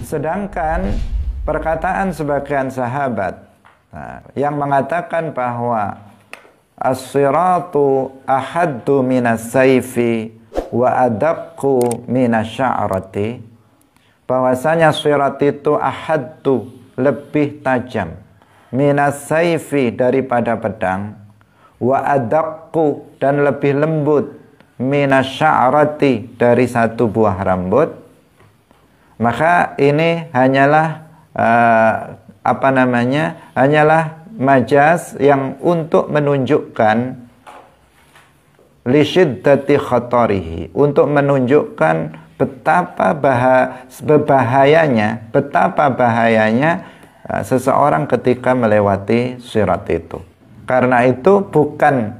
Sedangkan perkataan sebagian sahabat yang mengatakan bahwa as-siratu ahaddu minas saifi wa adaqqu minas sya'rati, bahwasanya sirat itu ahaddu, lebih tajam, minas saifi, daripada pedang, wa adaqqu, dan lebih lembut, minas sya'rati, dari satu buah rambut. Maka ini hanyalah hanyalah majaz yang untuk menunjukkan lisyiddati khatarihi, untuk menunjukkan betapa bahayanya seseorang ketika melewati sirat itu. Karena itu bukan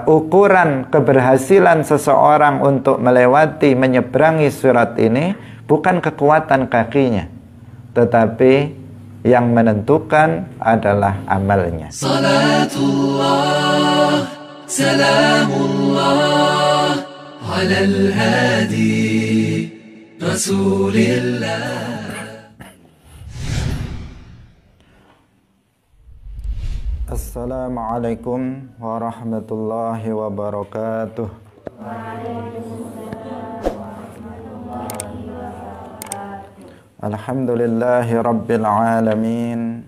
ukuran keberhasilan seseorang untuk melewati, menyeberangi sirat ini bukan kekuatan kakinya, tetapi yang menentukan adalah amalnya. Salatullah, salamullah, alal hadi, rasulillah. Assalamualaikum warahmatullahi wabarakatuh. Alhamdulillahi rabbil alamin,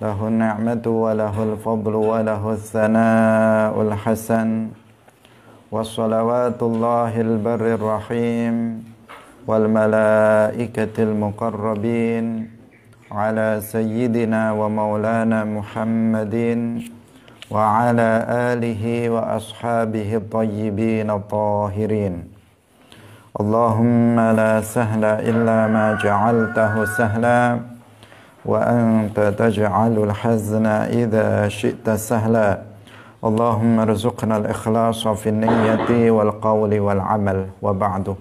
lahu ni'matu wa lahul fadlu wa lahu thana'ul hasan, wassalawatullahil barrir rahim wal malaikatil muqarrabin ala sayyidina wa maulana Muhammadin wa ala alihi wa ashabihi tayyibin tahirin. Allahumma la sahla illa ma ja'altahu sahla wa anta taj'alul hazna idha syi'ta sahla. Allahumma rzuqna al-ikhlasa fi niyyati wal qawli wal amal, wa ba'du.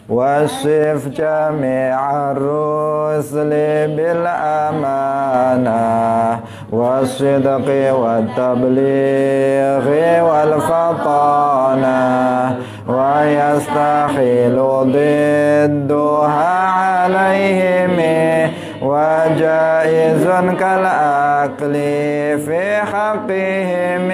Wasif jami'ar rusli bil amanah wasidqi wat tablighi wal fatanah wa yastakhilu didduha alaihim wa jaizun kal akli fi haqqihim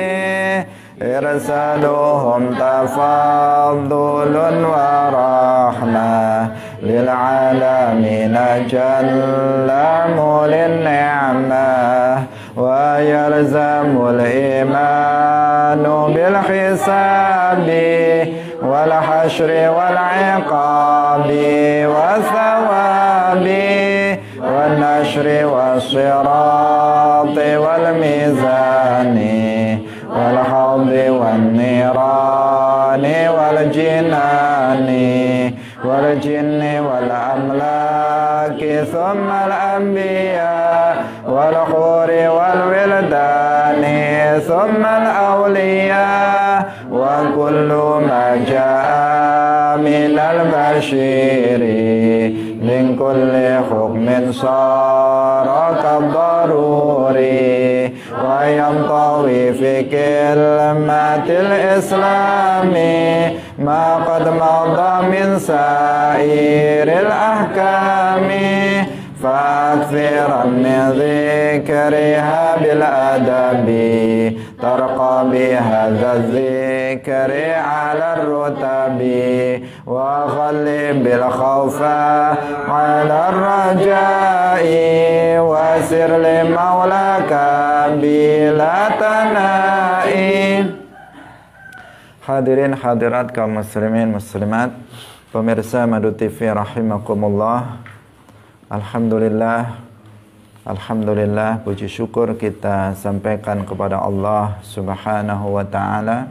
irsaluhum tafaddulun wa rahmah lil alamina jalla mulin ni'mah wa yalzamul imanu bil hisabi wal hashri wal iqabi wa thawabi wan nashri was sirati wal mizani wal hawdi wan nirani wal jinani wal jinni wal amlaki thumma al anbiya wal khuri wal wildani thumma al awliya wa kullu ma jaa min al bashiri min kulli hukmin sara kadaruri wa yantawi fi kilmatil islami ma qad madha min sairil ahkami fa'akthiran min dhikriha bil adabi tarqa bihadha dhikri ala rutabi wa ghalli bil khawfa ala rajai wa sir li maulaka bila tanai. Hadirin hadirat kaum muslimin muslimat, pemirsa Madu TV rahimakumullah. Alhamdulillah, puji syukur kita sampaikan kepada Allah Subhanahu wa ta'ala.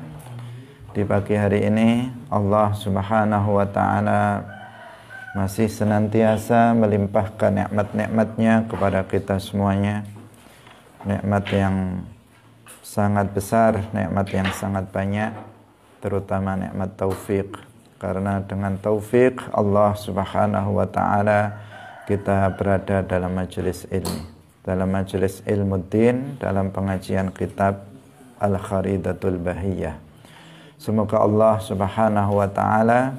Di pagi hari ini Allah Subhanahu wa ta'ala masih senantiasa melimpahkan nikmat-nikmatnya kepada kita semuanya. Nikmat yang sangat besar, nikmat yang sangat banyak, terutama nikmat taufik. Karena dengan taufik Allah Subhanahu wa ta'ala kita berada dalam majelis ilmi, dalam majelis ilmuddin, dalam pengajian kitab Al-Kharidatul Bahiyah. Semoga Allah Subhanahu wa ta'ala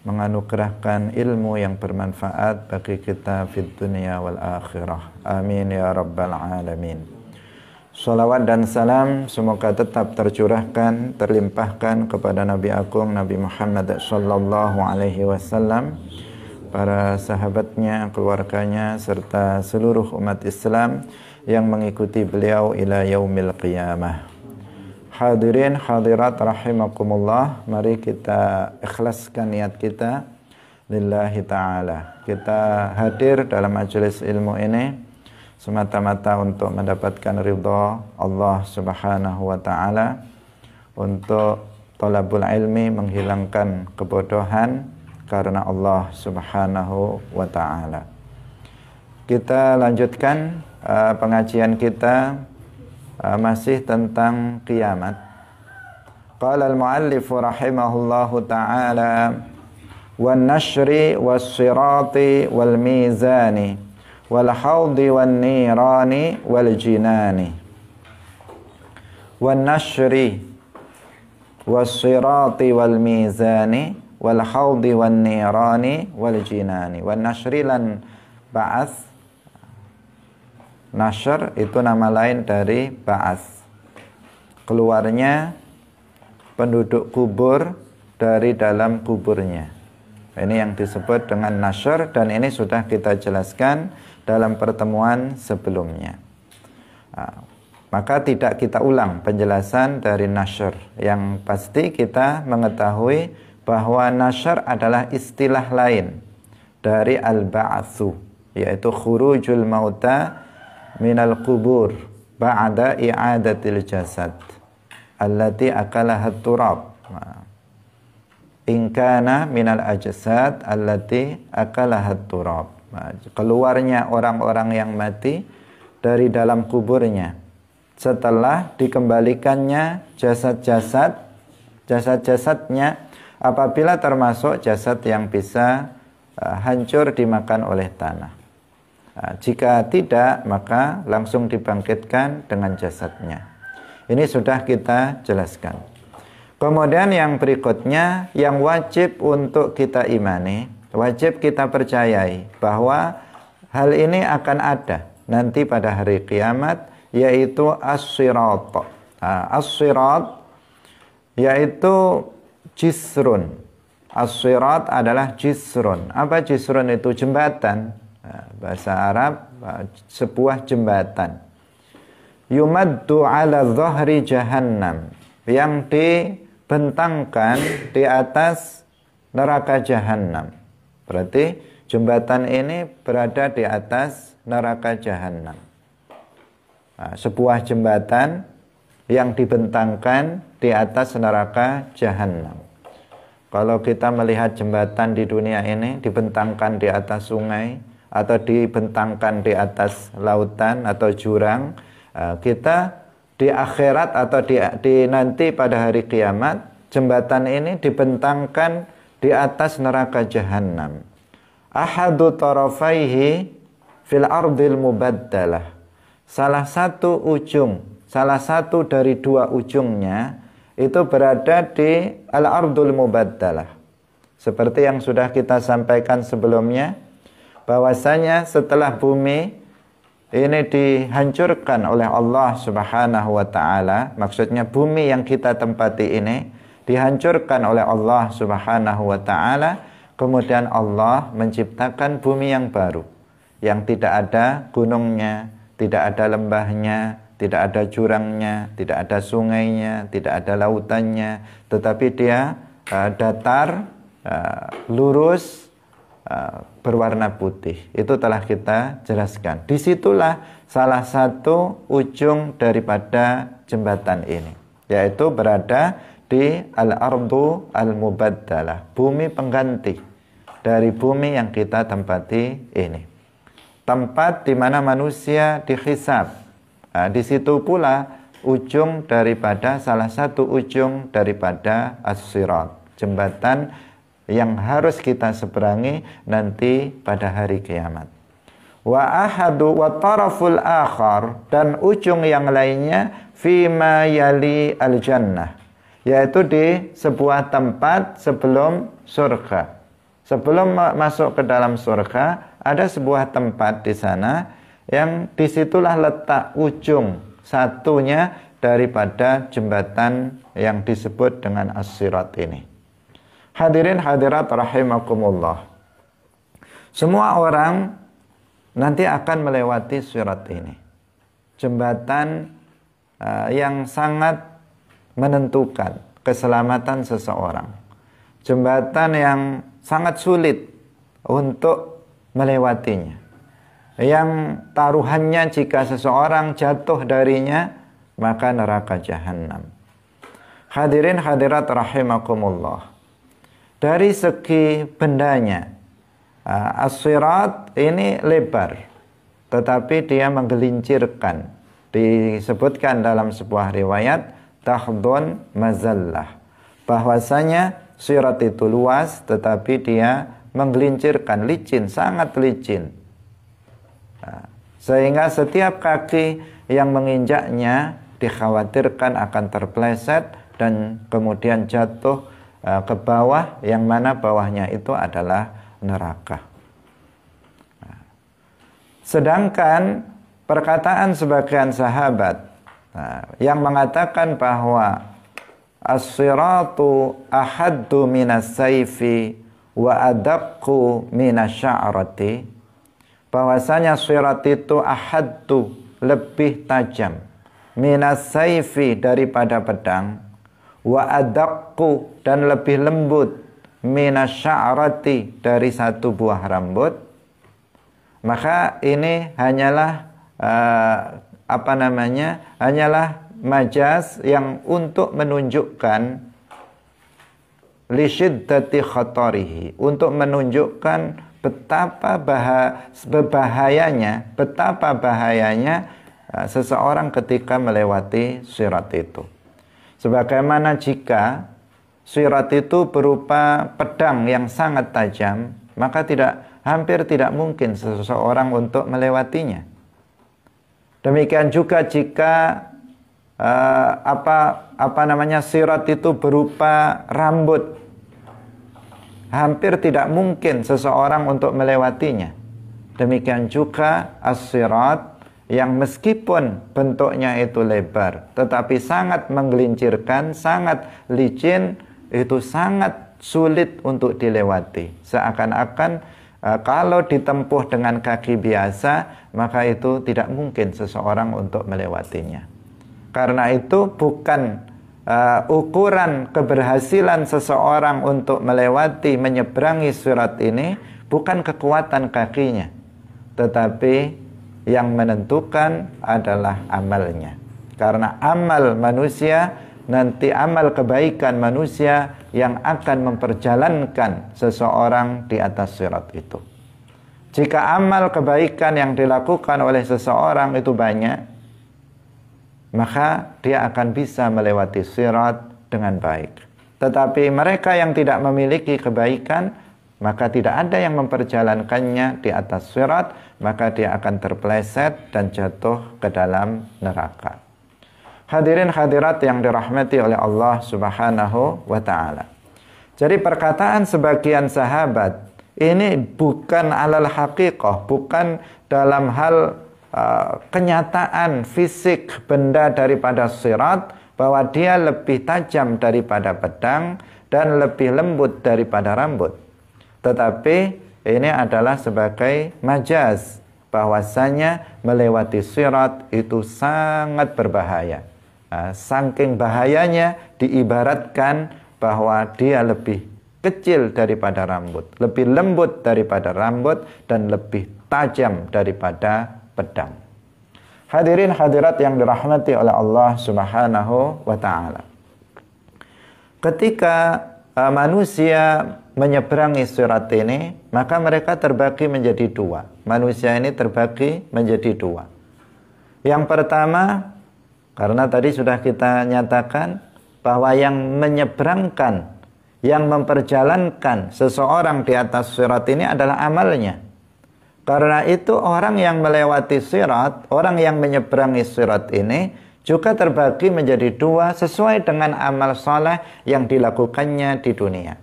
menganugerahkan ilmu yang bermanfaat bagi kita fid dunia wal akhirah. Amin ya rabbal alamin. Salawat dan salam semoga tetap tercurahkan, terlimpahkan kepada Nabi Agung Nabi Muhammad sallallahu alaihi wasallam, para sahabatnya, keluarganya, serta seluruh umat Islam yang mengikuti beliau ila yaumil qiyamah. Hadirin hadirat rahimakumullah, mari kita ikhlaskan niat kita lillahi ta'ala. Kita hadir dalam majelis ilmu ini semata-mata untuk mendapatkan ridha Allah subhanahu wa ta'ala, untuk thalabul ilmi, menghilangkan kebodohan karena Allah subhanahu wa ta'ala. Kita lanjutkan pengajian kita masih tentang kiamat. Qala al-muallif rahimahullahu ta'ala, wan nashri was sirati wal mizani wal hawdi wan nirani wal jinani. Wan nashri was sirati wal mizani wal hawdi wan nirani wal jinani. Wan nashri lan ba'ats. Nashr itu nama lain dari ba'ats, keluarnya penduduk kubur dari dalam kuburnya. Ini yang disebut dengan nashr, dan ini sudah kita jelaskan dalam pertemuan sebelumnya. Maka tidak kita ulang penjelasan dari nashr. Yang pasti kita mengetahui bahwa nashr adalah istilah lain dari al-ba'atsu, yaitu khurujul mauta minal kubur ba'da i'adatil jasad allati akalahat turab. In kana minal ajsad allati akalahat turab. Keluarnya orang-orang yang mati dari dalam kuburnya setelah dikembalikannya jasad-jasadnya, apabila termasuk jasad yang bisa hancur dimakan oleh tanah. Jika tidak, maka langsung dibangkitkan dengan jasadnya. Ini sudah kita jelaskan. Kemudian yang berikutnya, yang wajib untuk kita imani, wajib kita percayai bahwa hal ini akan ada nanti pada hari kiamat, yaitu as-sirat. As-sirat yaitu jisrun. As-sirat adalah jisrun. Apa jisrun itu? Jembatan. Bahasa Arab, sebuah jembatan. Yumaddu ala dhahri jahannam, yang dibentangkan di atas neraka jahannam. Berarti jembatan ini berada di atas neraka jahannam. Sebuah jembatan yang dibentangkan di atas neraka jahannam. Kalau kita melihat jembatan di dunia ini dibentangkan di atas sungai atau dibentangkan di atas lautan atau jurang, kita di akhirat atau di nanti pada hari kiamat, jembatan ini dibentangkan di atas neraka jahannam. Ahadu tarafaihi fil ardil mubaddalah. Salah satu dari dua ujungnya itu berada di al-ardul mubaddalah. Seperti yang sudah kita sampaikan sebelumnya, bahwasanya setelah bumi ini dihancurkan oleh Allah subhanahu wa ta'ala, maksudnya bumi yang kita tempati ini dihancurkan oleh Allah subhanahu wa ta'ala, kemudian Allah menciptakan bumi yang baru, yang tidak ada gunungnya, tidak ada lembahnya, tidak ada jurangnya, tidak ada sungainya, tidak ada lautannya, tetapi dia datar, lurus, berwarna putih. Itu telah kita jelaskan. Disitulah salah satu ujung daripada jembatan ini, yaitu berada di al-ardu al-mubaddalah, bumi pengganti dari bumi yang kita tempati ini. Tempat di mana manusia dihisab. Di situ pula ujung daripada, salah satu ujung daripada as-sirat, jembatan yang harus kita seberangi nanti pada hari kiamat. Wa ahadu wa taraful akhar, dan ujung yang lainnya fima yali al-jannah, yaitu di sebuah tempat sebelum surga. Sebelum masuk ke dalam surga, ada sebuah tempat di sana yang disitulah letak ujung satunya daripada jembatan yang disebut dengan as-sirat ini. Hadirin hadirat rahimakumullah. Semua orang nanti akan melewati sirat ini. Jembatan yang sangat menentukan keselamatan seseorang. Jembatan yang sangat sulit untuk melewatinya. Yang taruhannya jika seseorang jatuh darinya, maka neraka jahanam. Hadirin hadirat rahimakumullah. Dari segi bendanya, as-sirat ini lebar, tetapi dia menggelincirkan. Disebutkan dalam sebuah riwayat, tahdun mazallah, bahwasanya sirat itu luas, tetapi dia menggelincirkan, licin, sangat licin. Sehingga setiap kaki yang menginjaknya dikhawatirkan akan terpleset dan kemudian jatuh ke bawah, yang mana bawahnya itu adalah neraka. Sedangkan perkataan sebagian sahabat yang mengatakan bahwa as-siratu ahaddu minas sayfi wa adaqqu minas sya'rati, bahwasanya sirat itu ahaddu, lebih tajam, minas sayfi, daripada pedang, wa adaqqu, dan lebih lembut, minas sya'rati, dari satu buah rambut. Maka ini hanyalah hanyalah majaz yang untuk menunjukkan lisyiddati khatarihi, untuk menunjukkan betapa bahayanya seseorang ketika melewati sirat itu. Sebagaimana jika sirat itu berupa pedang yang sangat tajam, maka hampir tidak mungkin seseorang untuk melewatinya. Demikian juga jika sirat itu berupa rambut, hampir tidak mungkin seseorang untuk melewatinya. Demikian juga as-sirat yang meskipun bentuknya itu lebar, tetapi sangat menggelincirkan, sangat licin, itu sangat sulit untuk dilewati. Seakan-akan kalau ditempuh dengan kaki biasa, maka itu tidak mungkin seseorang untuk melewatinya. Karena itu bukan ukuran keberhasilan seseorang untuk menyeberangi sirat ini, bukan kekuatan kakinya, tetapi yang menentukan adalah amalnya. Karena amal manusia, nanti amal kebaikan manusia yang akan memperjalankan seseorang di atas sirat itu. Jika amal kebaikan yang dilakukan oleh seseorang itu banyak, maka dia akan bisa melewati sirat dengan baik. Tetapi mereka yang tidak memiliki kebaikan, maka tidak ada yang memperjalankannya di atas sirat, maka dia akan terpeleset dan jatuh ke dalam neraka. Hadirin hadirat yang dirahmati oleh Allah Subhanahu wa ta'ala. Jadi perkataan sebagian sahabat ini bukan alal haqiqah, bukan dalam hal kenyataan fisik benda daripada sirat, bahwa dia lebih tajam daripada pedang dan lebih lembut daripada rambut. Tetapi ini adalah sebagai majaz, bahwasanya melewati sirat itu sangat berbahaya. Saking bahayanya diibaratkan bahwa dia lebih kecil daripada rambut, lebih lembut daripada rambut, dan lebih tajam daripada pedang. Hadirin hadirat yang dirahmati oleh Allah Subhanahu wa ta'ala. Ketika manusia menyeberangi sirat ini, maka mereka terbagi menjadi dua. Manusia ini terbagi menjadi dua. Yang pertama, karena tadi sudah kita nyatakan bahwa yang menyeberangkan, yang memperjalankan seseorang di atas sirat ini adalah amalnya. Karena itu orang yang melewati sirat, orang yang menyeberangi sirat ini juga terbagi menjadi dua sesuai dengan amal saleh yang dilakukannya di dunia.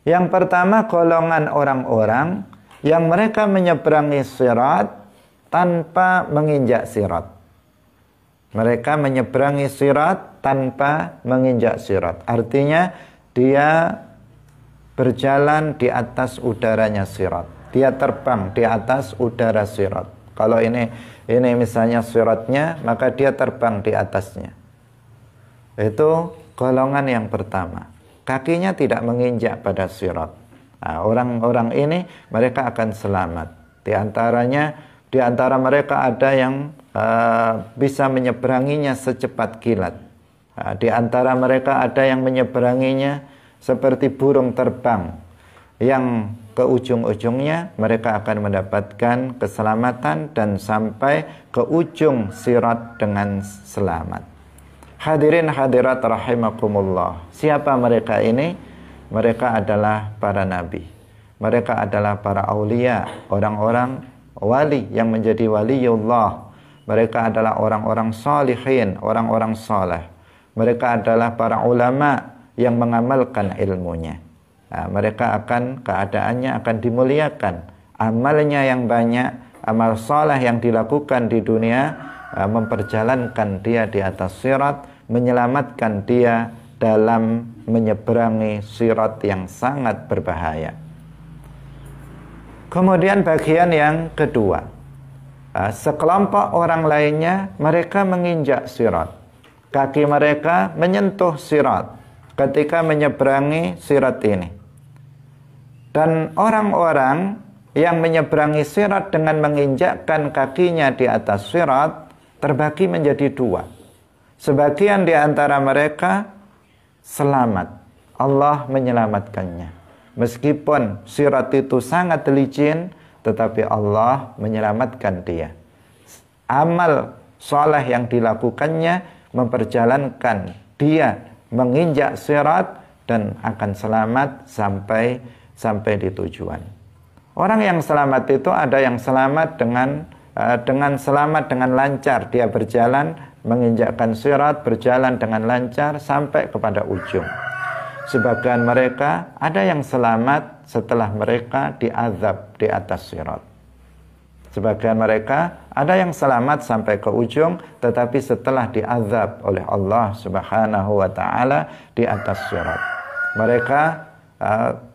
Yang pertama, golongan orang-orang yang mereka menyeberangi sirat tanpa menginjak sirat. Mereka menyeberangi sirat tanpa menginjak sirat. Artinya dia berjalan di atas udaranya sirat. Dia terbang di atas udara sirat. Kalau ini misalnya siratnya, maka dia terbang di atasnya. Itu golongan yang pertama. Kakinya tidak menginjak pada sirat. Nah, orang-orang ini mereka akan selamat. Di antara mereka ada yang bisa menyeberanginya secepat kilat. Nah, di antara mereka ada yang menyeberanginya seperti burung terbang, yang ke ujung-ujungnya mereka akan mendapatkan keselamatan dan sampai ke ujung sirat dengan selamat. Hadirin hadirat rahimakumullah. Siapa mereka ini? Mereka adalah para nabi. Mereka adalah para aulia, orang-orang wali yang menjadi waliullah. Mereka adalah orang-orang salihin, orang-orang saleh. Mereka adalah para ulama yang mengamalkan ilmunya. Nah, mereka keadaannya akan dimuliakan. Amalnya yang banyak, amal saleh yang dilakukan di dunia memperjalankan dia di atas sirat, menyelamatkan dia dalam menyeberangi sirat yang sangat berbahaya. Kemudian bagian yang kedua, sekelompok orang lainnya mereka menginjak sirat. Kaki mereka menyentuh sirat ketika menyeberangi sirat ini. Dan orang-orang yang menyeberangi sirat dengan menginjakkan kakinya di atas sirat terbagi menjadi dua. Sebagian di antara mereka selamat. Allah menyelamatkannya. Meskipun sirat itu sangat licin, tetapi Allah menyelamatkan dia. Amal soleh yang dilakukannya memperjalankan dia menginjak sirat dan akan selamat sampai di tujuan. Orang yang selamat itu ada yang selamat dengan selamat dengan lancar, dia berjalan menginjakkan sirat, berjalan dengan lancar sampai kepada ujung. Sebagian mereka ada yang selamat setelah mereka diazab di atas sirat. Sebagian mereka ada yang selamat sampai ke ujung, tetapi setelah diazab oleh Allah Subhanahu wa ta'ala di atas sirat. Mereka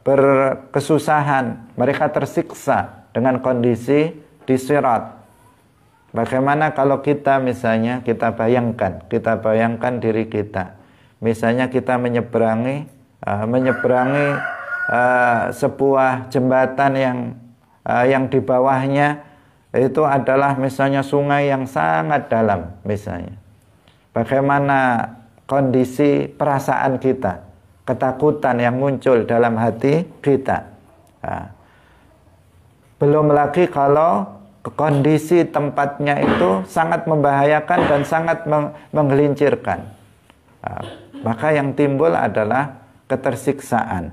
berkesusahan, mereka tersiksa dengan kondisi di sirat. Bagaimana kalau kita misalnya, kita bayangkan diri kita. Misalnya kita menyeberangi sebuah jembatan yang di bawahnya itu adalah misalnya sungai yang sangat dalam misalnya. Bagaimana kondisi perasaan kita, ketakutan yang muncul dalam hati kita. Belum lagi kalau kondisi tempatnya itu sangat membahayakan dan sangat menggelincirkan. Maka yang timbul adalah ketersiksaan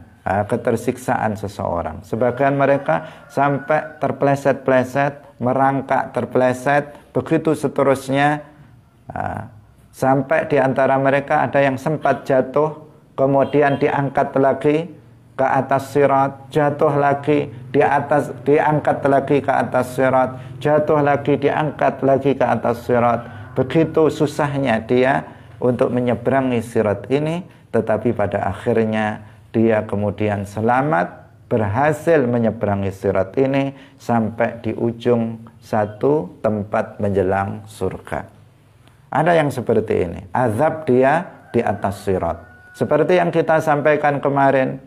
seseorang. Sebagian mereka sampai terpleset-pleset, merangkak terpleset, begitu seterusnya. Sampai di antara mereka ada yang sempat jatuh, kemudian diangkat lagi ke atas sirat, jatuh lagi diangkat lagi ke atas sirat, jatuh lagi diangkat lagi ke atas sirat. Begitu susahnya dia untuk menyeberangi sirat ini, tetapi pada akhirnya dia kemudian selamat, berhasil menyeberangi sirat ini sampai di ujung satu tempat menjelang surga. Ada yang seperti ini, azab dia di atas sirat. Seperti yang kita sampaikan kemarin,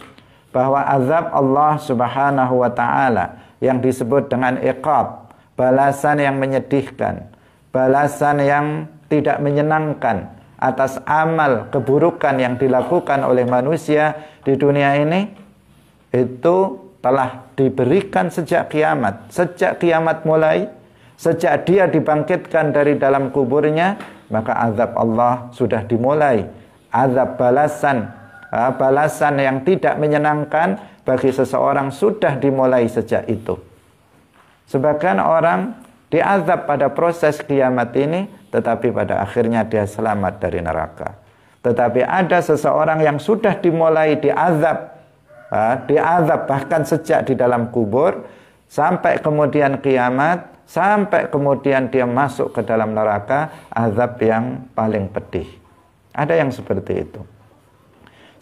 bahwa azab Allah Subhanahu wa ta'ala yang disebut dengan iqab, balasan yang menyedihkan, balasan yang tidak menyenangkan atas amal keburukan yang dilakukan oleh manusia di dunia ini, itu telah diberikan sejak kiamat mulai, sejak dia dibangkitkan dari dalam kuburnya, maka azab Allah sudah dimulai. Azab balasan yang tidak menyenangkan bagi seseorang sudah dimulai sejak itu. Sebagian orang diazab pada proses kiamat ini, tetapi pada akhirnya dia selamat dari neraka. Tetapi ada seseorang yang sudah dimulai diazab diazab bahkan sejak di dalam kubur sampai kemudian kiamat, sampai kemudian dia masuk ke dalam neraka, azab yang paling pedih. Ada yang seperti itu.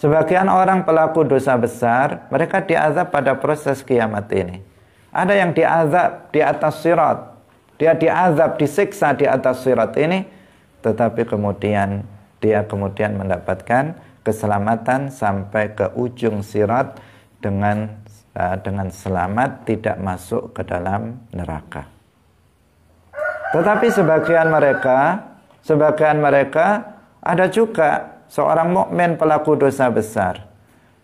Sebagian orang pelaku dosa besar, mereka diazab pada proses kiamat ini. Ada yang diazab di atas sirat. Dia diazab, disiksa di atas sirat ini, tetapi kemudian dia kemudian mendapatkan keselamatan sampai ke ujung sirat dengan selamat, tidak masuk ke dalam neraka. Tetapi sebagian mereka ada juga seorang mukmin pelaku dosa besar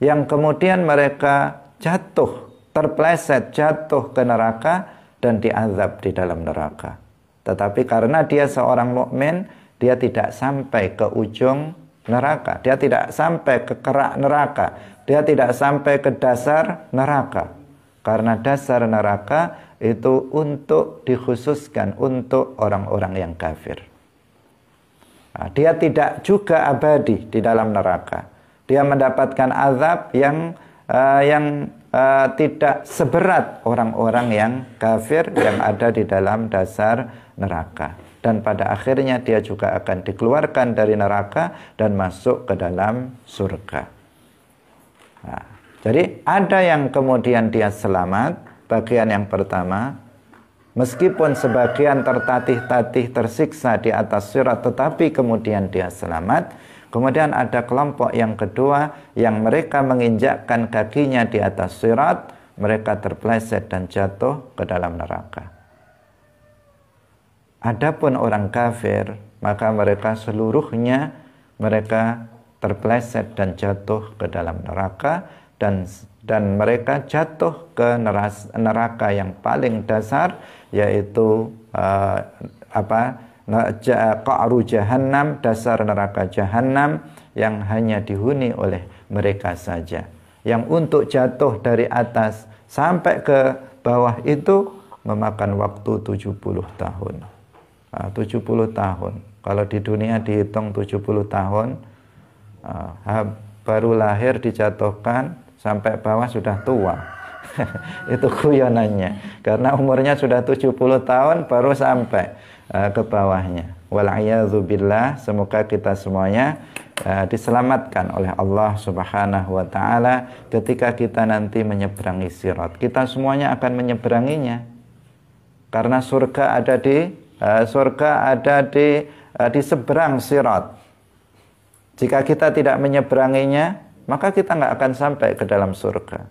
yang kemudian mereka jatuh, terpleset, jatuh ke neraka dan diazab di dalam neraka. Tetapi karena dia seorang mukmin, dia tidak sampai ke ujung neraka, dia tidak sampai ke kerak neraka, dia tidak sampai ke dasar neraka. Karena dasar neraka itu dikhususkan untuk orang-orang yang kafir. Nah, dia tidak juga abadi di dalam neraka. Dia mendapatkan azab yang tidak seberat orang-orang yang kafir yang ada di dalam dasar neraka. Dan pada akhirnya dia juga akan dikeluarkan dari neraka dan masuk ke dalam surga. Nah, jadi ada yang kemudian dia selamat, bagian yang pertama, meskipun sebagian tertatih-tatih tersiksa di atas sirat, tetapi kemudian dia selamat. Kemudian ada kelompok yang kedua yang mereka menginjakkan kakinya di atas sirat, mereka terpleset dan jatuh ke dalam neraka. Adapun orang kafir, maka mereka seluruhnya mereka terpleset dan jatuh ke dalam neraka, dan mereka jatuh ke neraka yang paling dasar, yaitu Qa'ru Jahannam, dasar neraka Jahannam yang hanya dihuni oleh mereka saja. Yang untuk jatuh dari atas sampai ke bawah itu memakan waktu 70 tahun. 70 tahun. Kalau di dunia dihitung 70 tahun, baru lahir dijatuhkan sampai bawah sudah tua. Itu guyonannya. Karena umurnya sudah 70 tahun baru sampai ke bawahnya. Wal'iyadzubillah, semoga kita semuanya diselamatkan oleh Allah Subhanahu wa taala ketika kita nanti menyeberangi sirat. Kita semuanya akan menyeberanginya. Karena surga ada di seberang sirat. Jika kita tidak menyeberanginya, maka kita nggak akan sampai ke dalam surga.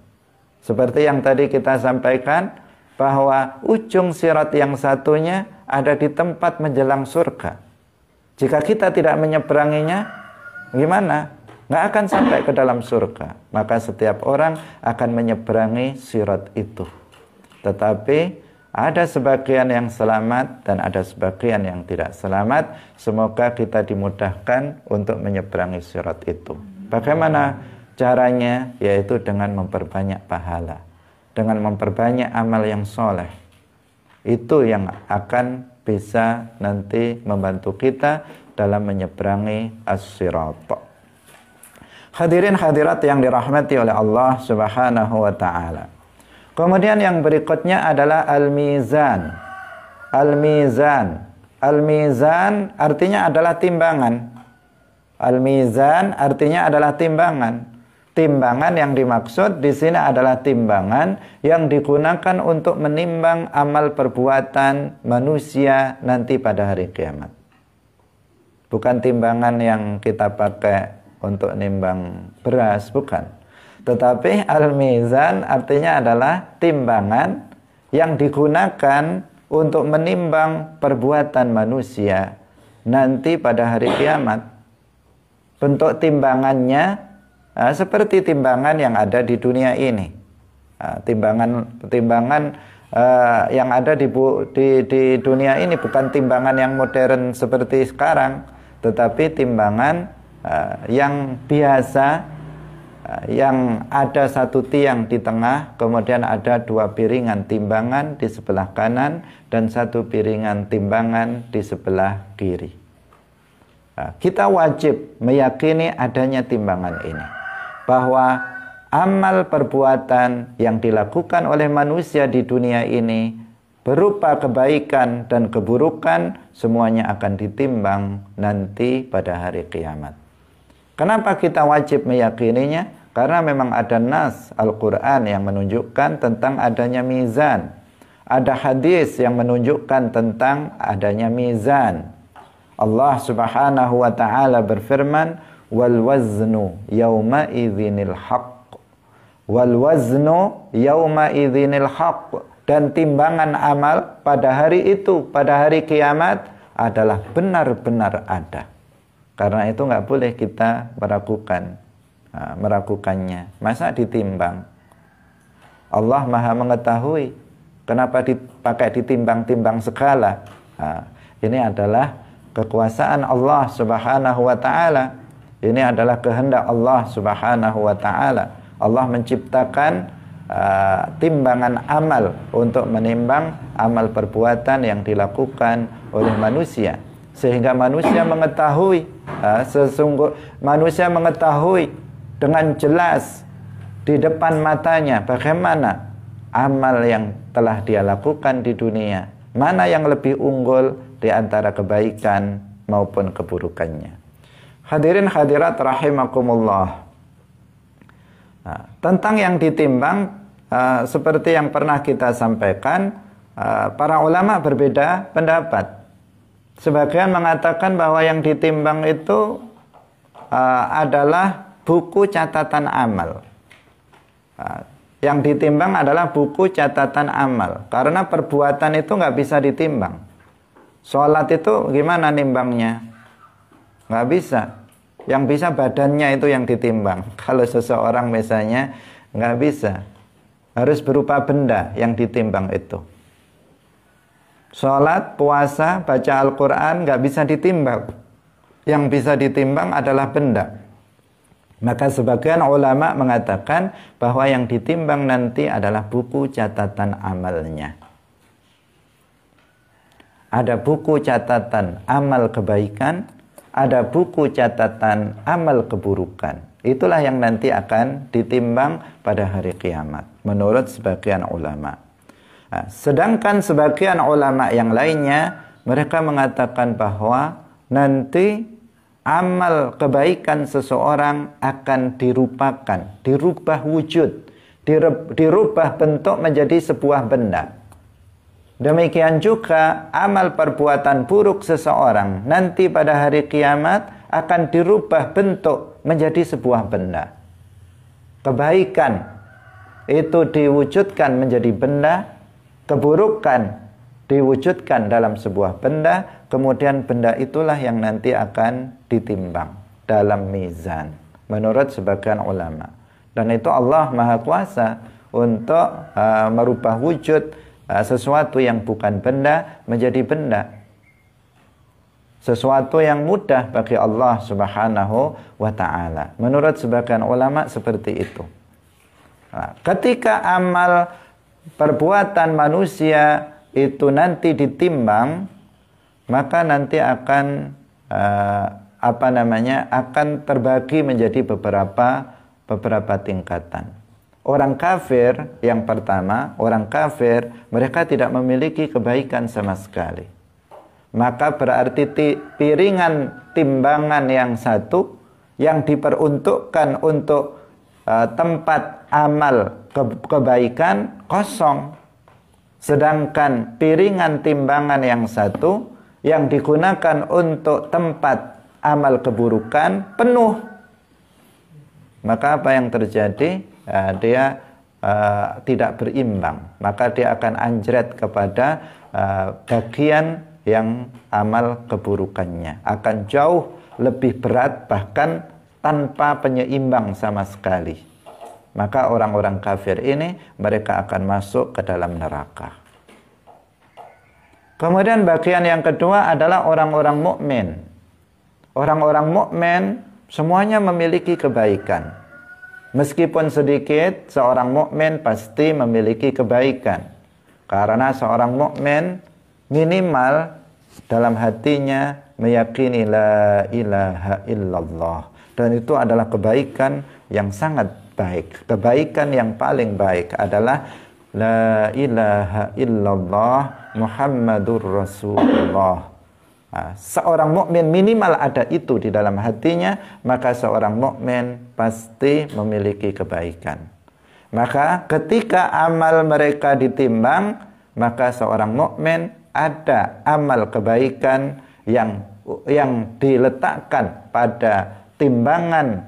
Seperti yang tadi kita sampaikan, bahwa ujung sirat yang satunya ada di tempat menjelang surga. Jika kita tidak menyeberanginya, gimana? Nggak akan sampai ke dalam surga. Maka setiap orang akan menyeberangi sirat itu. Tetapi ada sebagian yang selamat dan ada sebagian yang tidak selamat. Semoga kita dimudahkan untuk menyeberangi sirat itu. Bagaimana caranya? Yaitu dengan memperbanyak pahala, dengan memperbanyak amal yang soleh. Itu yang akan bisa nanti membantu kita dalam menyeberangi as-sirat. Hadirin hadirat yang dirahmati oleh Allah Subhanahu wa taala. Kemudian yang berikutnya adalah al-mizan. Al-mizan. Al-mizan artinya adalah timbangan. Al-mizan artinya adalah timbangan. Timbangan yang dimaksud di sini adalah timbangan yang digunakan untuk menimbang amal perbuatan manusia nanti pada hari kiamat. Bukan timbangan yang kita pakai untuk nimbang beras, bukan. Tetapi al-mizan artinya adalah timbangan yang digunakan untuk menimbang perbuatan manusia nanti pada hari kiamat. Bentuk timbangannya seperti timbangan yang ada di dunia ini. Timbangan yang ada di dunia ini bukan timbangan yang modern seperti sekarang, tetapi timbangan yang biasa, yang ada satu tiang di tengah, kemudian ada dua piringan timbangan di sebelah kanan dan satu piringan timbangan di sebelah kiri. Kita wajib meyakini adanya timbangan ini, bahwa amal perbuatan yang dilakukan oleh manusia di dunia ini berupa kebaikan dan keburukan, semuanya akan ditimbang nanti pada hari kiamat. Kenapa kita wajib meyakininya? Karena memang ada nas Al-Quran yang menunjukkan tentang adanya mizan. Ada hadis yang menunjukkan tentang adanya mizan. Allah Subhanahu wa taala berfirman, "Wal waznu yauma idzinil haqq." Wal waznu yauma idzinil haqq. Dan timbangan amal pada hari itu, pada hari kiamat adalah benar-benar ada. Karena itu nggak boleh kita meragukannya. Masa ditimbang? Allah Maha mengetahui. Kenapa dipakai ditimbang-timbang segala? Ini adalah kekuasaan Allah Subhanahu wa taala. Ini adalah kehendak Allah Subhanahu wa taala. Allah menciptakan timbangan amal untuk menimbang amal perbuatan yang dilakukan oleh manusia, sehingga manusia mengetahui manusia mengetahui dengan jelas di depan matanya bagaimana amal yang telah dia lakukan di dunia, mana yang lebih unggul di antara kebaikan maupun keburukannya. Hadirin hadirat rahimakumullah. Tentang yang ditimbang, seperti yang pernah kita sampaikan, para ulama berbeda pendapat. Sebagian mengatakan bahwa yang ditimbang itu adalah buku catatan amal. Yang ditimbang adalah buku catatan amal, karena perbuatan itu nggak bisa ditimbang. Sholat itu gimana nimbangnya? Nggak bisa. Yang bisa badannya itu yang ditimbang. Kalau seseorang misalnya nggak bisa, harus berupa benda yang ditimbang itu. Sholat, puasa, baca Al-Quran nggak bisa ditimbang. Yang bisa ditimbang adalah benda. Maka sebagian ulama mengatakan bahwa yang ditimbang nanti adalah buku catatan amalnya. Ada buku catatan amal kebaikan, ada buku catatan amal keburukan. Itulah yang nanti akan ditimbang pada hari kiamat, menurut sebagian ulama. Sedangkan sebagian ulama yang lainnya, mereka mengatakan bahwa nanti amal kebaikan seseorang akan dirupakan, dirubah wujud, dirubah bentuk menjadi sebuah benda. Demikian juga amal perbuatan buruk seseorang nanti pada hari kiamat akan dirubah bentuk menjadi sebuah benda. Kebaikan itu diwujudkan menjadi benda, keburukan diwujudkan dalam sebuah benda, kemudian benda itulah yang nanti akan ditimbang dalam mizan menurut sebagian ulama. Dan itu Allah Maha Kuasa untuk merubah wujud sesuatu yang bukan benda menjadi benda. Sesuatu yang mudah bagi Allah Subhanahu wa ta'ala. Menurut sebagian ulama seperti itu. Ketika amal perbuatan manusia itu nanti ditimbang, maka nanti akan akan terbagi menjadi beberapa tingkatan. Orang kafir yang pertama, orang kafir mereka tidak memiliki kebaikan sama sekali. Maka berarti piringan timbangan yang satu yang diperuntukkan untuk tempat amal kebaikan kosong. Sedangkan piringan timbangan yang satu yang digunakan untuk tempat amal keburukan penuh. Maka apa yang terjadi? Dia tidak berimbang. Maka dia akan anjret kepada bagian yang amal keburukannya. Akan jauh lebih berat, bahkan tanpa penyeimbang sama sekali. Maka orang-orang kafir ini mereka akan masuk ke dalam neraka. Kemudian bagian yang kedua adalah orang-orang mukmin. Orang-orang mukmin semuanya memiliki kebaikan. Meskipun sedikit, seorang mukmin pasti memiliki kebaikan. Karena seorang mukmin minimal dalam hatinya meyakini la ilaha illallah. Dan itu adalah kebaikan yang sangat baik. Kebaikan yang paling baik adalah la ilaha illallah Muhammadur Rasulullah. Seorang mukmin minimal ada itu di dalam hatinya, maka seorang mukmin pasti memiliki kebaikan. Maka ketika amal mereka ditimbang, maka seorang mukmin ada amal kebaikan yang diletakkan pada timbangan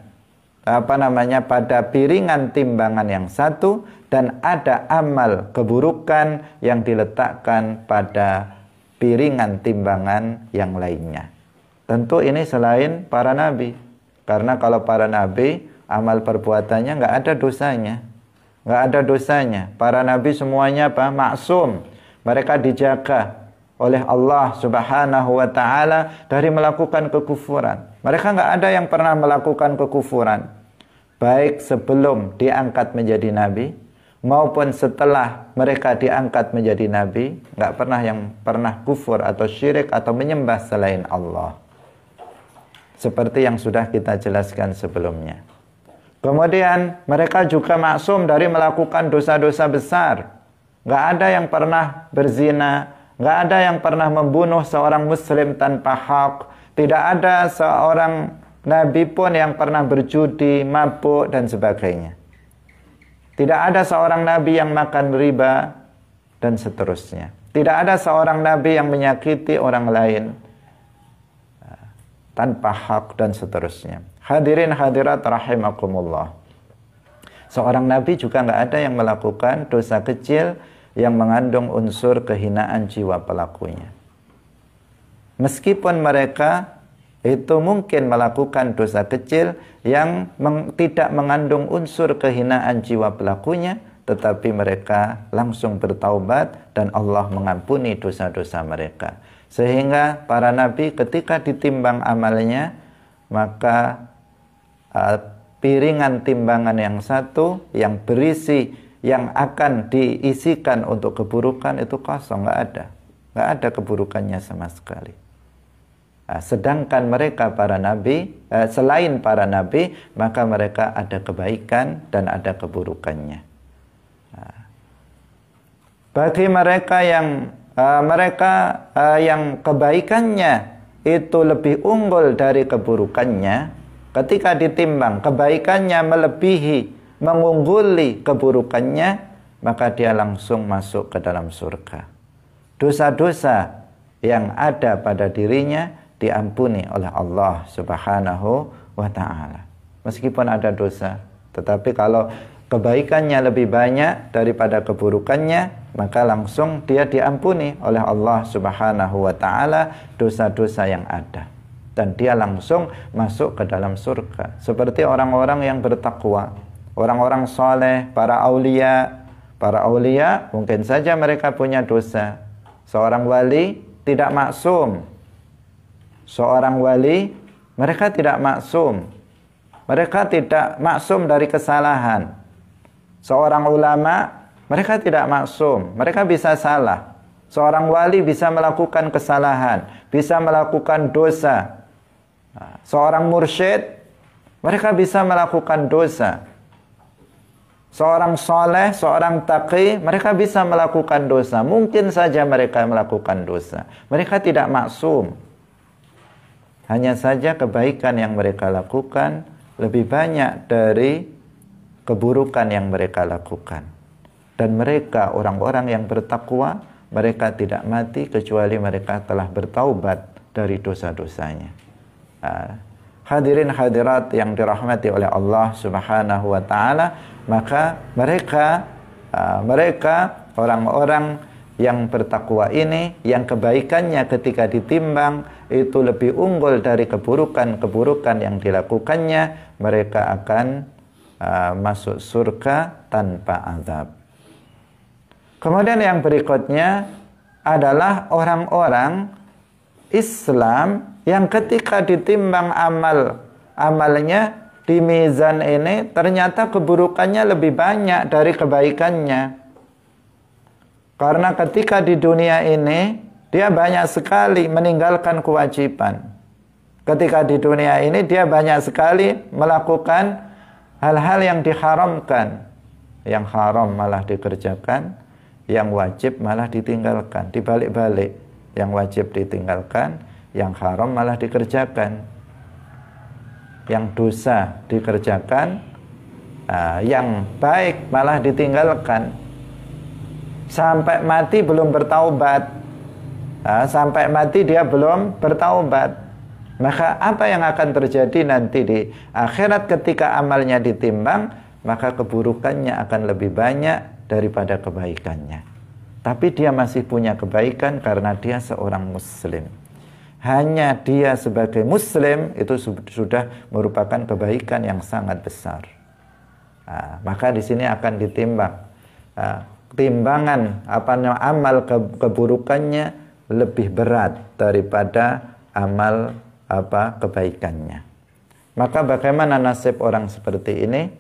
pada piringan timbangan yang satu, dan ada amal keburukan yang diletakkan pada piringan timbangan yang lainnya. Tentu ini selain para nabi, karena kalau para nabi amal perbuatannya nggak ada dosanya, nggak ada dosanya. Para nabi semuanya maksum, mereka dijaga oleh Allah Subhanahu wa Ta'ala dari melakukan kekufuran. Mereka nggak ada yang pernah melakukan kekufuran, baik sebelum diangkat menjadi nabi maupun setelah mereka diangkat menjadi nabi. Nggak pernah yang pernah kufur atau syirik atau menyembah selain Allah, seperti yang sudah kita jelaskan sebelumnya. Kemudian mereka juga maksum dari melakukan dosa-dosa besar. Nggak ada yang pernah berzina, nggak ada yang pernah membunuh seorang muslim tanpa hak. Tidak ada seorang nabi pun yang pernah berjudi, mabuk, dan sebagainya. Tidak ada seorang nabi yang makan riba, dan seterusnya. Tidak ada seorang nabi yang menyakiti orang lain tanpa hak, dan seterusnya. Hadirin hadirat rahimakumullah. Seorang nabi juga nggak ada yang melakukan dosa kecil yang mengandung unsur kehinaan jiwa pelakunya. Meskipun mereka itu mungkin melakukan dosa kecil yang tidak mengandung unsur kehinaan jiwa pelakunya, tetapi mereka langsung bertaubat dan Allah mengampuni dosa-dosa mereka. Sehingga para nabi ketika ditimbang amalnya, maka piringan timbangan yang satu yang berisi yang akan diisikan untuk keburukan itu kosong, nggak ada keburukannya sama sekali. Sedangkan mereka para nabi, selain para nabi, maka mereka ada kebaikan dan ada keburukannya. Bagi mereka yang kebaikannya itu lebih unggul dari keburukannya, ketika ditimbang kebaikannya melebihi, mengungguli keburukannya, maka dia langsung masuk ke dalam surga. Dosa-dosa yang ada pada dirinya diampuni oleh Allah Subhanahu wa Ta'ala. Meskipun ada dosa, tetapi kalau kebaikannya lebih banyak daripada keburukannya, maka langsung dia diampuni oleh Allah Subhanahu wa Ta'ala dosa-dosa yang ada, dan dia langsung masuk ke dalam surga. Seperti orang-orang yang bertakwa, orang-orang soleh, para aulia. Para aulia mungkin saja mereka punya dosa. Seorang wali tidak maksum. Seorang wali, mereka tidak maksum. Mereka tidak maksum dari kesalahan. Seorang ulama, mereka tidak maksum. Mereka bisa salah. Seorang wali bisa melakukan kesalahan, bisa melakukan dosa. Seorang mursyid, mereka bisa melakukan dosa. Seorang soleh, seorang taqi, mereka bisa melakukan dosa. Mungkin saja mereka melakukan dosa. Mereka tidak maksum. Hanya saja kebaikan yang mereka lakukan lebih banyak dari keburukan yang mereka lakukan. Dan mereka, orang-orang yang bertakwa, mereka tidak mati kecuali mereka telah bertaubat dari dosa-dosanya. Hadirin hadirat yang dirahmati oleh Allah Subhanahu wa Ta'ala, maka mereka orang-orang yang bertakwa ini, yang kebaikannya ketika ditimbang itu lebih unggul dari keburukan-keburukan yang dilakukannya, mereka akan masuk surga tanpa azab. Kemudian yang berikutnya adalah orang-orang Islam yang ketika ditimbang amalnya di mizan ini, ternyata keburukannya lebih banyak dari kebaikannya. Karena ketika di dunia ini dia banyak sekali meninggalkan kewajiban. Ketika di dunia ini dia banyak sekali melakukan hal-hal yang diharamkan, yang haram malah dikerjakan, yang wajib malah ditinggalkan. Dibalik-balik, yang wajib ditinggalkan, yang haram malah dikerjakan. Yang dosa dikerjakan, yang baik malah ditinggalkan. Sampai mati belum bertaubat. Sampai mati dia belum bertaubat. Maka apa yang akan terjadi nanti di akhirat ketika amalnya ditimbang, maka keburukannya akan lebih banyak daripada kebaikannya. Tapi dia masih punya kebaikan karena dia seorang muslim. Hanya dia sebagai muslim itu sudah merupakan kebaikan yang sangat besar. Maka di sini akan ditimbang. Timbangan amal keburukannya lebih berat daripada amal kebaikannya. Maka bagaimana nasib orang seperti ini?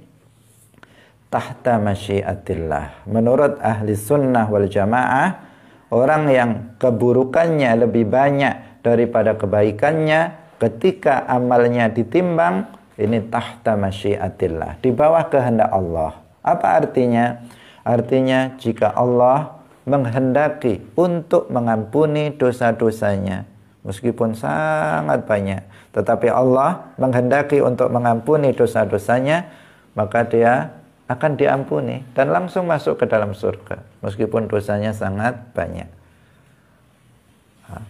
Tahta masyiatillah. Menurut ahli sunnah wal jamaah, orang yang keburukannya lebih banyak daripada kebaikannya, ketika amalnya ditimbang, ini tahta masyiatillah, di bawah kehendak Allah. Apa artinya? Artinya jika Allah menghendaki untuk mengampuni dosa-dosanya, meskipun sangat banyak, tetapi Allah menghendaki untuk mengampuni dosa-dosanya, maka dia akan diampuni dan langsung masuk ke dalam surga, meskipun dosanya sangat banyak.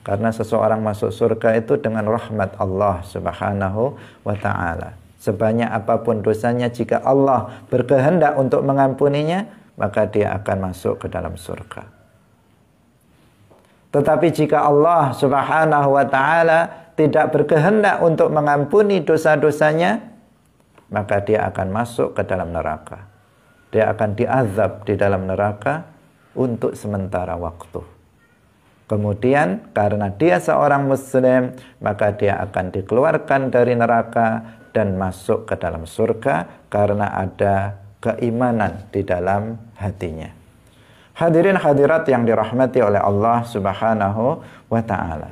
Karena seseorang masuk surga itu dengan rahmat Allah subhanahu wa ta'ala. Sebanyak apapun dosanya, jika Allah berkehendak untuk mengampuninya, maka dia akan masuk ke dalam surga. Tetapi jika Allah subhanahu wa ta'ala tidak berkehendak untuk mengampuni dosa-dosanya, maka dia akan masuk ke dalam neraka. Dia akan diazab di dalam neraka untuk sementara waktu. Kemudian karena dia seorang muslim, maka dia akan dikeluarkan dari neraka dan masuk ke dalam surga karena ada keimanan di dalam hatinya. Hadirin hadirat yang dirahmati oleh Allah subhanahu wa ta'ala.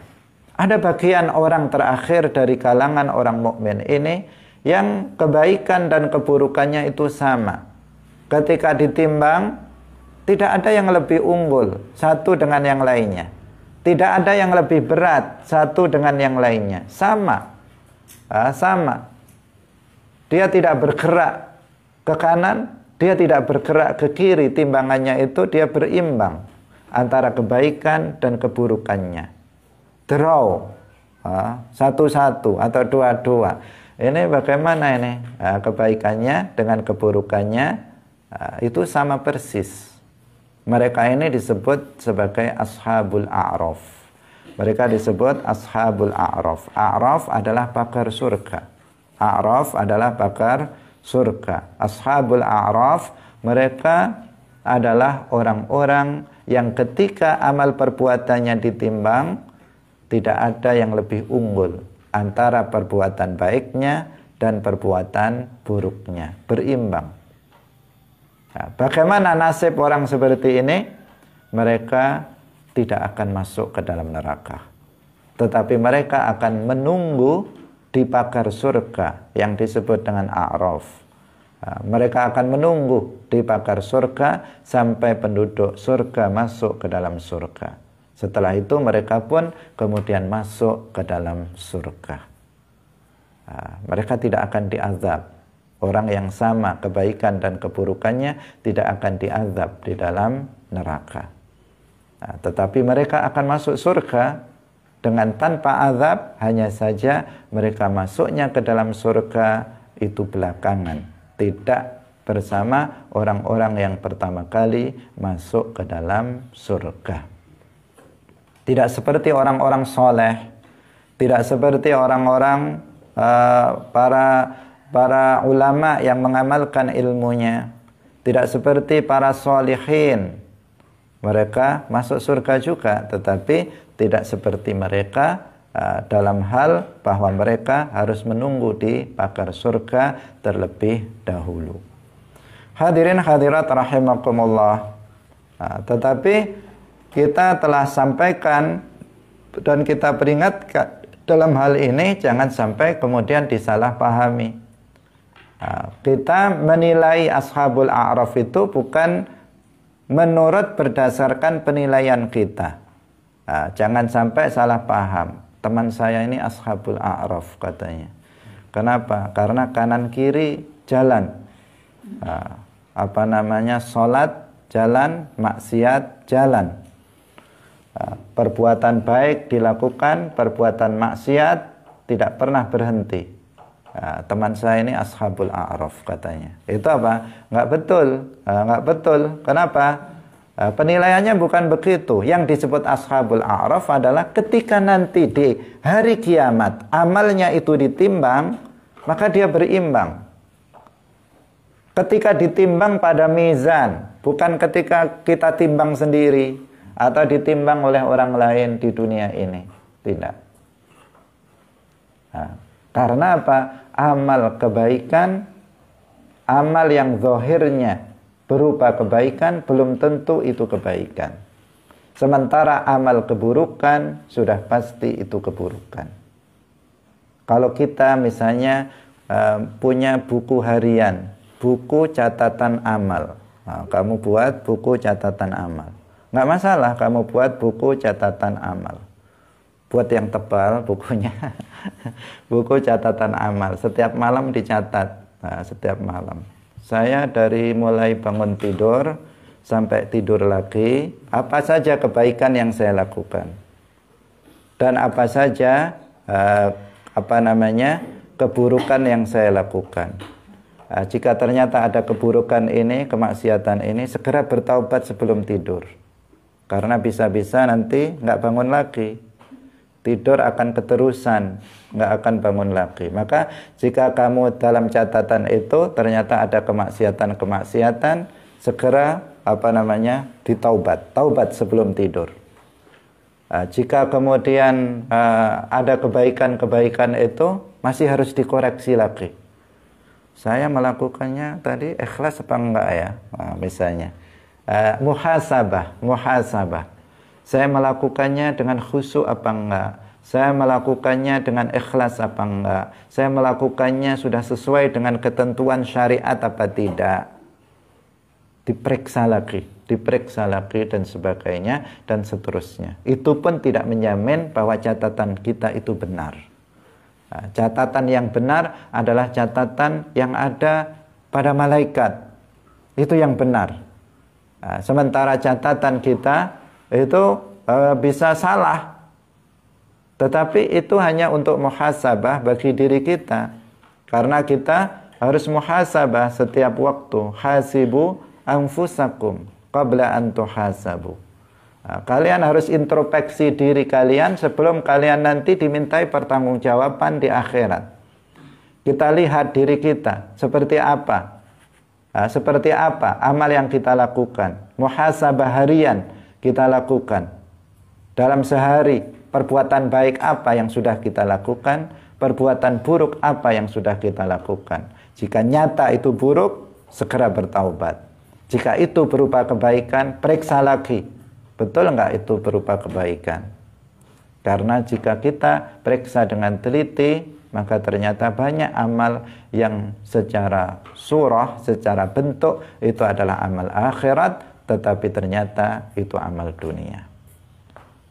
Ada bagian orang terakhir dari kalangan orang mukmin ini yang kebaikan dan keburukannya itu sama. Ketika ditimbang, tidak ada yang lebih unggul satu dengan yang lainnya. Tidak ada yang lebih berat satu dengan yang lainnya. Sama. Sama. Dia tidak bergerak ke kanan, dia tidak bergerak ke kiri. Timbangannya itu dia berimbang antara kebaikan dan keburukannya. Draw. Satu-satu atau dua-dua. Ini bagaimana ini? Kebaikannya dengan keburukannya itu sama persis. Mereka ini disebut sebagai ashabul a'raf. Mereka disebut ashabul a'raf. A'raf adalah pagar surga. A'raf adalah pagar surga. Ashabul a'raf, mereka adalah orang-orang yang ketika amal perbuatannya ditimbang, tidak ada yang lebih unggul antara perbuatan baiknya dan perbuatan buruknya. Berimbang. Nah, bagaimana nasib orang seperti ini? Mereka tidak akan masuk ke dalam neraka, tetapi mereka akan menunggu di pagar surga yang disebut dengan a'raf. Nah, mereka akan menunggu di pagar surga sampai penduduk surga masuk ke dalam surga. Setelah itu mereka pun kemudian masuk ke dalam surga. Nah, mereka tidak akan diazab. Orang yang sama kebaikan dan keburukannya tidak akan diazab di dalam neraka. Nah, tetapi mereka akan masuk surga dengan tanpa azab, hanya saja mereka masuknya ke dalam surga itu belakangan, tidak bersama orang-orang yang pertama kali masuk ke dalam surga. Tidak seperti orang-orang soleh, tidak seperti orang-orang para ulama yang mengamalkan ilmunya, tidak seperti para sholihin. Mereka masuk surga juga, tetapi tidak seperti mereka dalam hal bahwa mereka harus menunggu di pagar surga terlebih dahulu. Hadirin hadirat rahimakumullah. Tetapi kita telah sampaikan dan kita peringatkan dalam hal ini jangan sampai kemudian disalahpahami. Kita menilai ashabul a'raf itu bukan menurut berdasarkan penilaian kita. Jangan sampai salah paham. Teman saya ini ashabul a'raf katanya. Kenapa? Karena kanan kiri jalan. Sholat jalan, maksiat jalan. Perbuatan baik dilakukan, perbuatan maksiat tidak pernah berhenti. Teman saya ini ashabul a'raf katanya. Itu apa? Nggak betul. Nggak betul. Kenapa? Penilaiannya bukan begitu. Yang disebut ashabul a'raf adalah ketika nanti di hari kiamat amalnya itu ditimbang, maka dia berimbang. Ketika ditimbang pada mizan, bukan ketika kita timbang sendiri atau ditimbang oleh orang lain di dunia ini. Tidak. Karena apa? Amal kebaikan, amal yang zahirnya berupa kebaikan belum tentu itu kebaikan. Sementara amal keburukan sudah pasti itu keburukan. Kalau kita misalnya punya buku harian, buku catatan amal. Kamu buat buku catatan amal. Nggak masalah kamu buat buku catatan amal. Buat yang tebal bukunya. Buku catatan amal. Setiap malam dicatat. Setiap malam. Saya dari mulai bangun tidur sampai tidur lagi, apa saja kebaikan yang saya lakukan. Dan apa saja keburukan yang saya lakukan. Jika ternyata ada keburukan ini, kemaksiatan ini, segera bertaubat sebelum tidur. Karena bisa-bisa nanti nggak bangun lagi. Tidur akan keterusan, nggak akan bangun lagi. Maka jika kamu dalam catatan itu ternyata ada kemaksiatan-kemaksiatan, segera ditaubat. Taubat sebelum tidur. Jika kemudian ada kebaikan-kebaikan itu, masih harus dikoreksi lagi. Saya melakukannya tadi ikhlas apa enggak ya? Misalnya muhasabah. Saya melakukannya dengan khusyuk apa enggak? Saya melakukannya dengan ikhlas apa enggak? Saya melakukannya sudah sesuai dengan ketentuan syariat apa tidak? Diperiksa lagi dan sebagainya dan seterusnya. Itu pun tidak menjamin bahwa catatan kita itu benar. Catatan yang benar adalah catatan yang ada pada malaikat. Itu yang benar. Sementara catatan kita itu bisa salah, tetapi itu hanya untuk muhasabah bagi diri kita, karena kita harus muhasabah setiap waktu. Hasibu anfusakum qabla an tuhasabu. Kalian harus introspeksi diri kalian sebelum kalian nanti dimintai pertanggungjawaban di akhirat. Kita lihat diri kita seperti apa. Seperti apa amal yang kita lakukan. Muhasabah harian kita lakukan. Dalam sehari, perbuatan baik apa yang sudah kita lakukan, perbuatan buruk apa yang sudah kita lakukan. Jika nyata itu buruk, segera bertaubat. Jika itu berupa kebaikan, periksa lagi. Betul enggak itu berupa kebaikan? Karena jika kita periksa dengan teliti, maka ternyata banyak amal yang secara surah, secara bentuk, itu adalah amal akhirat, tetapi ternyata itu amal dunia.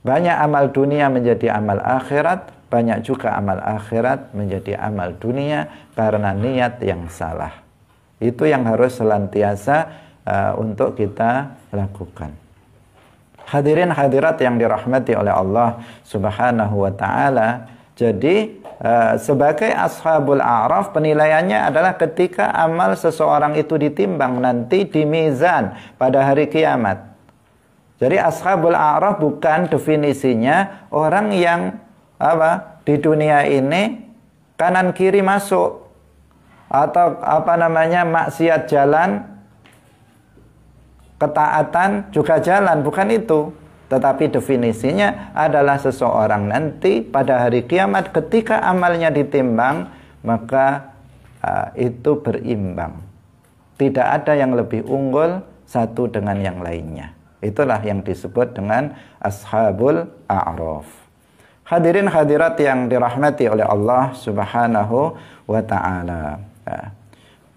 Banyak amal dunia menjadi amal akhirat, banyak juga amal akhirat menjadi amal dunia karena niat yang salah. Itu yang harus senantiasa untuk kita lakukan. Hadirin hadirat yang dirahmati oleh Allah Subhanahu wa taala. Jadi sebagai ashabul a'raf penilaiannya adalah ketika amal seseorang itu ditimbang nanti di mizan pada hari kiamat. Jadi ashabul a'raf bukan definisinya orang yang di dunia ini kanan kiri masuk atau maksiat jalan, ketaatan juga jalan, bukan itu. Tetapi definisinya adalah seseorang nanti pada hari kiamat ketika amalnya ditimbang, maka itu berimbang. Tidak ada yang lebih unggul satu dengan yang lainnya. Itulah yang disebut dengan ashabul a'raf. Hadirin hadirat yang dirahmati oleh Allah Subhanahu wa ta'ala.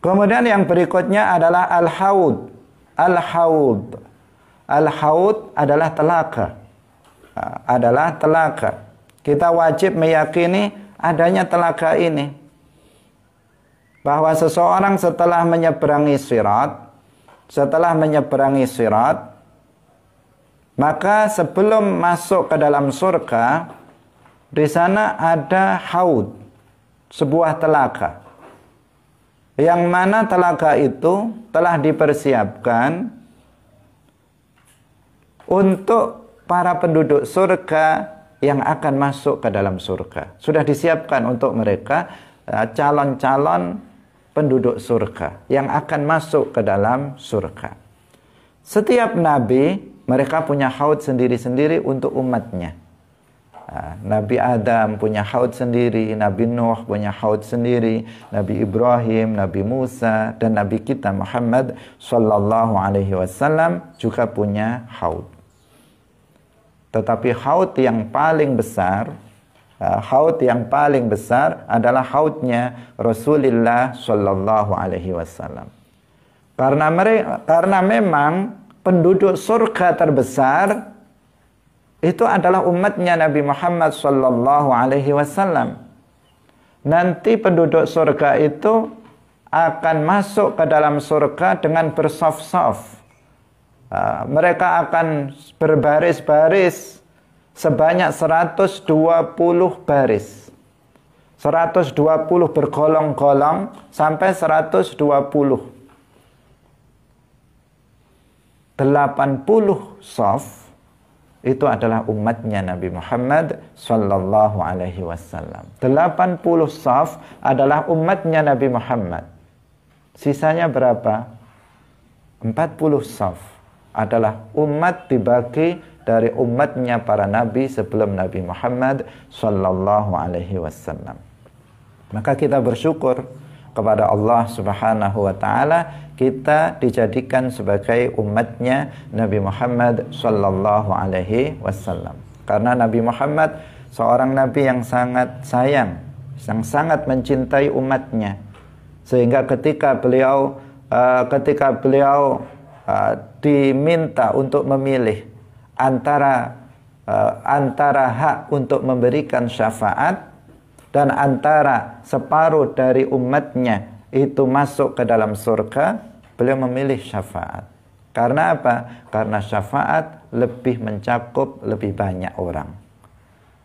Kemudian yang berikutnya adalah al-haud. Al-haud. Al-haud adalah telaga. Adalah telaga. Kita wajib meyakini adanya telaga ini. Bahwa seseorang setelah menyeberangi sirat, maka sebelum masuk ke dalam surga, di sana ada haud, sebuah telaga. Yang mana telaga itu telah dipersiapkan untuk para penduduk surga yang akan masuk ke dalam surga. Sudah disiapkan untuk mereka calon-calon penduduk surga yang akan masuk ke dalam surga. Setiap nabi mereka punya haud sendiri-sendiri untuk umatnya. Nabi Adam punya haud sendiri, Nabi Nuh punya haud sendiri, Nabi Ibrahim, Nabi Musa, dan Nabi kita Muhammad sallallahu alaihi wasallam juga punya haud. Tetapi haud yang paling besar adalah haudnya Rasulullah sallallahu alaihi wasallam. Karena memang penduduk surga terbesar itu adalah umatnya Nabi Muhammad sallallahu alaihi wasallam. Nanti penduduk surga itu akan masuk ke dalam surga dengan bersaf-saf. Mereka akan berbaris-baris sebanyak 120 baris. 120 bergolong-golong sampai 120. 80 saf itu adalah umatnya Nabi Muhammad sallallahu alaihi wasallam. 80 saf adalah umatnya Nabi Muhammad. Sisanya berapa? 40 saf adalah umat dibagi dari umatnya para nabi sebelum Nabi Muhammad sallallahu alaihi wasallam. Maka kita bersyukur kepada Allah Subhanahu wa taala, kita dijadikan sebagai umatnya Nabi Muhammad sallallahu alaihi wasallam. Karena Nabi Muhammad seorang nabi yang sangat sayang, yang sangat mencintai umatnya. Sehingga ketika beliau diminta untuk memilih antara hak untuk memberikan syafaat dan antara separuh dari umatnya itu masuk ke dalam surga, beliau memilih syafaat. Karena apa? Karena syafaat lebih mencakup lebih banyak orang.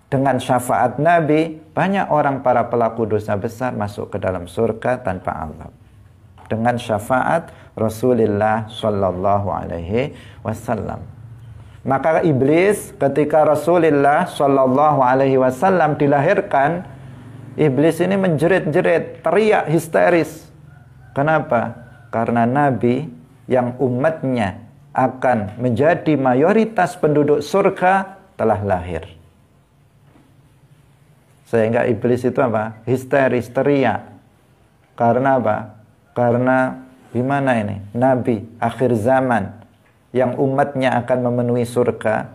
Dengan syafaat Nabi, banyak orang para pelaku dosa besar masuk ke dalam surga tanpa azab. Dengan syafaat Rasulullah sallallahu alaihi wasallam. Maka iblis ketika Rasulullah sallallahu alaihi wasallam dilahirkan, iblis ini menjerit-jerit, teriak histeris. Kenapa? Karena Nabi yang umatnya akan menjadi mayoritas penduduk surga telah lahir. Sehingga iblis itu apa? Histeris, teriak. Karena apa? Karena gimana ini? Nabi akhir zaman yang umatnya akan memenuhi surga,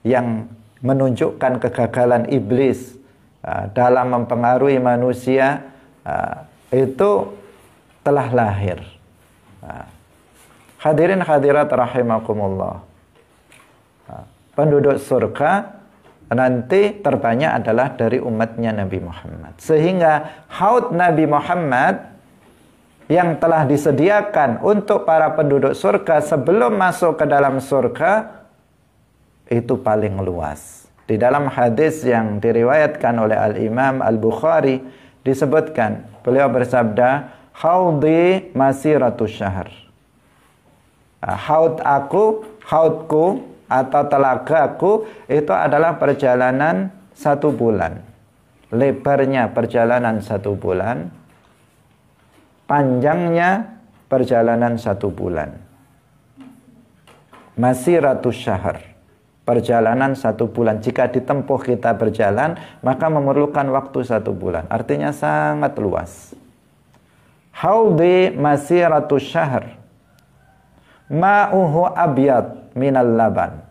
yang menunjukkan kegagalan iblis dalam mempengaruhi manusia, itu telah lahir. Hadirin hadirat rahimakumullah. Penduduk surga nanti terbanyak adalah dari umatnya Nabi Muhammad. Sehingga haud Nabi Muhammad yang telah disediakan untuk para penduduk surga sebelum masuk ke dalam surga itu paling luas. Di dalam hadis yang diriwayatkan oleh Al-Imam Al-Bukhari disebutkan, beliau bersabda, haudi masiratus syahr. Haudku atau telagaku itu adalah perjalanan 1 bulan. Lebarnya perjalanan 1 bulan, panjangnya perjalanan 1 bulan. Masiratus syahr, perjalanan 1 bulan. Jika ditempuh kita berjalan, maka memerlukan waktu 1 bulan. Artinya sangat luas. Haudi masiratus syahr, ma'uhu abyad minal laban.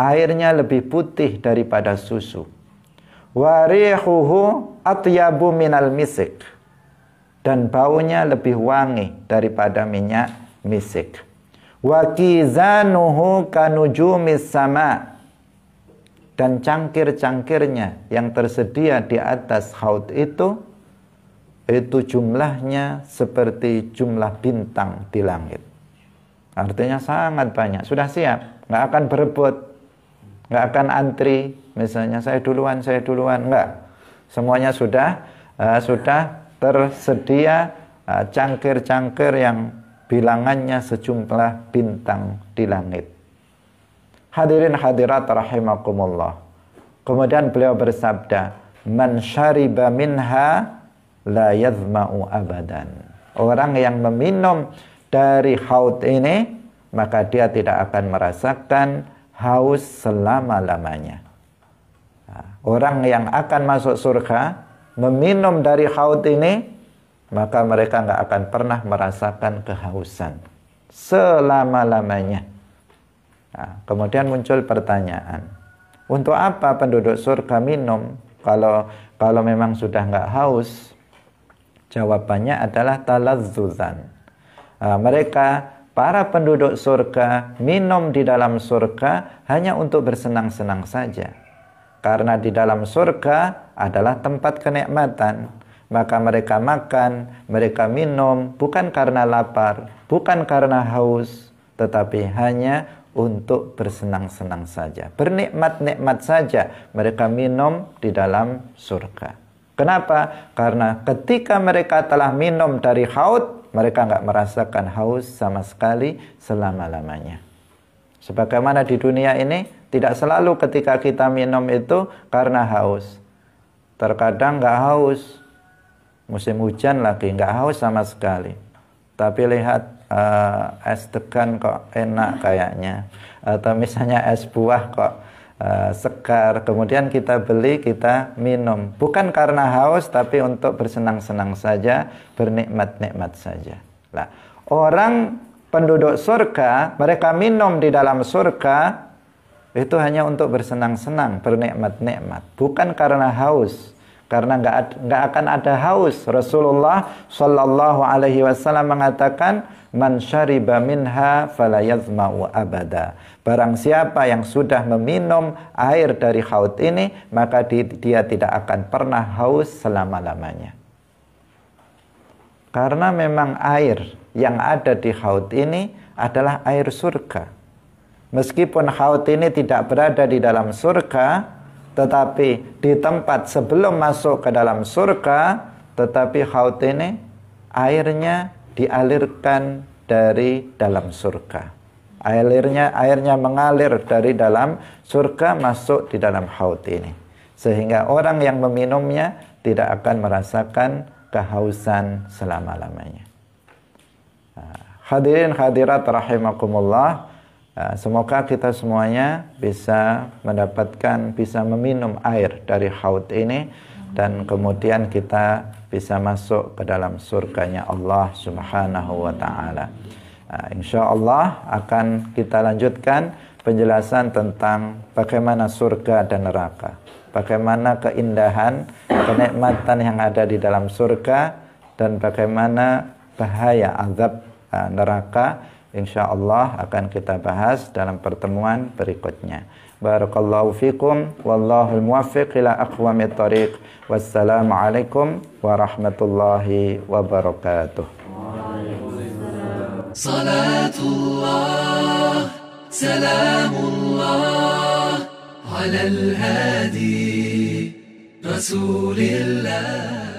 Airnya lebih putih daripada susu. Warihuhu atyabu minal misik. dan baunya lebih wangi daripada minyak misik. Wa kizanuhu kanujumis sama, dan cangkir-cangkirnya yang tersedia di atas haud itu jumlahnya seperti jumlah bintang di langit. Artinya sangat banyak, sudah siap, nggak akan berebut, nggak akan antri, misalnya saya duluan, nggak. Semuanya sudah tersedia cangkir-cangkir yang bilangannya sejumlah bintang di langit. Hadirin hadirat rahimakumullah. Kemudian beliau bersabda, man syariba minha la yadhma'u abadan. Orang yang meminum dari haud ini, maka dia tidak akan merasakan haus selama-lamanya. Orang yang akan masuk surga meminum dari haud ini, maka mereka nggak akan pernah merasakan kehausan selama-lamanya. Kemudian muncul pertanyaan, untuk apa penduduk surga minum kalau memang sudah nggak haus? Jawabannya adalah talazzuzan. Mereka, para penduduk surga, minum di dalam surga hanya untuk bersenang-senang saja. Karena di dalam surga adalah tempat kenikmatan. Maka mereka makan, mereka minum, bukan karena lapar, bukan karena haus, tetapi hanya untuk bersenang-senang saja. Bernikmat-nikmat saja mereka minum di dalam surga. Kenapa? Karena ketika mereka telah minum dari haud, mereka nggak merasakan haus sama sekali selama-lamanya. Sebagaimana di dunia ini, tidak selalu ketika kita minum itu karena haus. Terkadang nggak haus, musim hujan lagi, nggak haus sama sekali. Tapi lihat es degan kok enak kayaknya. Atau misalnya es buah kok segar, kemudian kita beli, kita minum, bukan karena haus tapi untuk bersenang-senang saja, bernikmat-nikmat saja. Nah, orang penduduk surga, mereka minum di dalam surga itu hanya untuk bersenang-senang, bernikmat-nikmat, bukan karena haus. Karena nggak akan ada haus. Rasulullah Shallallahu Alaihi Wasallam mengatakan, man syariba minha fala yazma'u abada. Barang siapa yang sudah meminum air dari haud ini, maka dia tidak akan pernah haus selama-lamanya. Karena memang air yang ada di haud ini adalah air surga. Meskipun haud ini tidak berada di dalam surga, tetapi di tempat sebelum masuk ke dalam surga, tetapi haud ini airnya dialirkan dari dalam surga. Airnya mengalir dari dalam surga masuk di dalam haud ini. Sehingga orang yang meminumnya tidak akan merasakan kehausan selama-lamanya. Hadirin hadirat rahimakumullah. Semoga kita semuanya bisa mendapatkan, bisa meminum air dari haud ini, dan kemudian kita bisa masuk ke dalam surganya Allah Subhanahu wa ta'ala. InsyaAllah akan kita lanjutkan penjelasan tentang bagaimana surga dan neraka, bagaimana keindahan, kenikmatan yang ada di dalam surga, dan bagaimana bahaya azab neraka. InsyaAllah akan kita bahas dalam pertemuan berikutnya. Barakallahu fikum, wallahul muwaffiq ila aqwamit thariq. Wassalamualaikum warahmatullahi wabarakatuh. Salatullah, salamullah ala al-hadi Rasulillah.